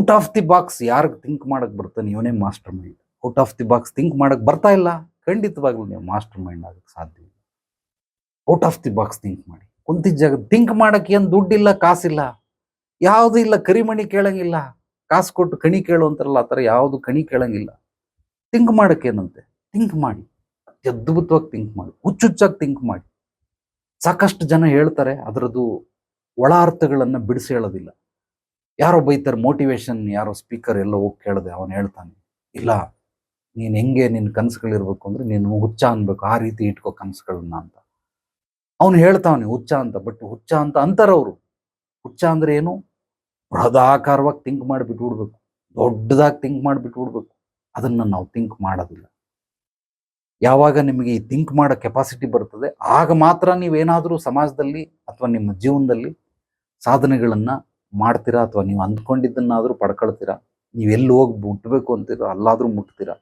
Out of the box ಯಾರಿಗೆ think ಮಾಡಕ್ಕೆ ಬರ್ತಾನೆ ಇವನೇ master mind. Out of the box think ಮಾಡಕ್ಕೆ ಬರ್ತಾ ಇಲ್ಲ, ಖಂಡಿತವಾಗ್ಲೂ ನೀವು ಮಾಸ್ಟರ್ ಮೈಂಡ್ ಆಗಕ್ಕೆ ಸಾಧ್ಯ ಇಲ್ಲ. Out of the box think ಮಾಡಿ. ಕುಂತಿದ್ದ ಜಾಗ ಥಿಂಕ್ ಮಾಡಕ್ಕೆ ಏನು ದುಡ್ಡಿಲ್ಲ, ಕಾಸಿಲ್ಲ, ಯಾವುದು ಇಲ್ಲ, ಕರಿಮಣಿ ಕೇಳಂಗಿಲ್ಲ, ಕಾಸು ಕೊಟ್ಟು ಕಣಿ ಕೇಳು ಅಂತಾರಲ್ಲ, ಆ ಥರ ಯಾವುದು ಕಣಿ ಕೇಳಂಗಿಲ್ಲ. ಥಿಂಕ್ ಮಾಡಕ್ಕೆ ಏನಂತೆ, ಥಿಂಕ್ ಮಾಡಿ, ಅತ್ಯದ್ಭುತವಾಗಿ ಥಿಂಕ್ ಮಾಡಿ, ಹುಚ್ಚುಚ್ಚಾಗಿ ಥಿಂಕ್ ಮಾಡಿ. ಸಾಕಷ್ಟು ಜನ ಹೇಳ್ತಾರೆ, ಅದರದ್ದು ಒಳ ಅರ್ಥಗಳನ್ನು ಬಿಡಿಸಿ ಹೇಳೋದಿಲ್ಲ. ಯಾರೋ ಬೈತಾರೆ, ಮೋಟಿವೇಶನ್ ಯಾರೋ ಸ್ಪೀಕರ್ ಎಲ್ಲ ಹೋಗಿ ಕೇಳಿದೆ, ಅವನು ಹೇಳ್ತಾನೆ, ಇಲ್ಲ ನೀನು ಹೆಂಗೆ ನಿನ್ನ ಕನಸುಗಳಿರ್ಬೇಕು ಅಂದರೆ ನೀನು ಹುಚ್ಚ ಅನ್ಬೇಕು, ಆ ರೀತಿ ಇಟ್ಕೋ ಕನಸುಗಳನ್ನ ಅಂತ. ಅವನು ಹೇಳ್ತಾವನೆ ಹುಚ್ಚ ಅಂತ. ಬಟ್ ಹುಚ್ಚ ಅಂತ ಅಂತಾರವರು. ಹುಚ್ಚ ಅಂದರೆ ಏನು? ಬೃಹದಾಕಾರವಾಗಿ ಥಿಂಕ್ ಮಾಡಿಬಿಟ್ಟು ಬಿಡ್ಬೇಕು, ದೊಡ್ಡದಾಗಿ ಥಿಂಕ್ ಮಾಡಿಬಿಟ್ಟು ಬಿಡ್ಬೇಕು. ಅದನ್ನು ನಾವು ಥಿಂಕ್ ಮಾಡೋದಿಲ್ಲ. ಯಾವಾಗ ನಿಮಗೆ ಈ ಥಿಂಕ್ ಮಾಡೋ ಕೆಪಾಸಿಟಿ ಬರ್ತದೆ, ಆಗ ಮಾತ್ರ ನೀವೇನಾದರೂ ಸಮಾಜದಲ್ಲಿ ಅಥವಾ ನಿಮ್ಮ ಜೀವನದಲ್ಲಿ ಸಾಧನೆಗಳನ್ನು ಮಾಡ್ತೀರಾ, ಅಥವಾ ನೀವು ಅಂದ್ಕೊಂಡಿದ್ದನ್ನಾದರೂ ಪಡ್ಕೊಳ್ತೀರಾ. ನೀವು ಎಲ್ಲಿ ಹೋಗಿ ಮುಟ್ಟಬೇಕು ಅಂತೀರೋ ಅಲ್ಲಾದರೂ ಮುಟ್ತೀರಾ.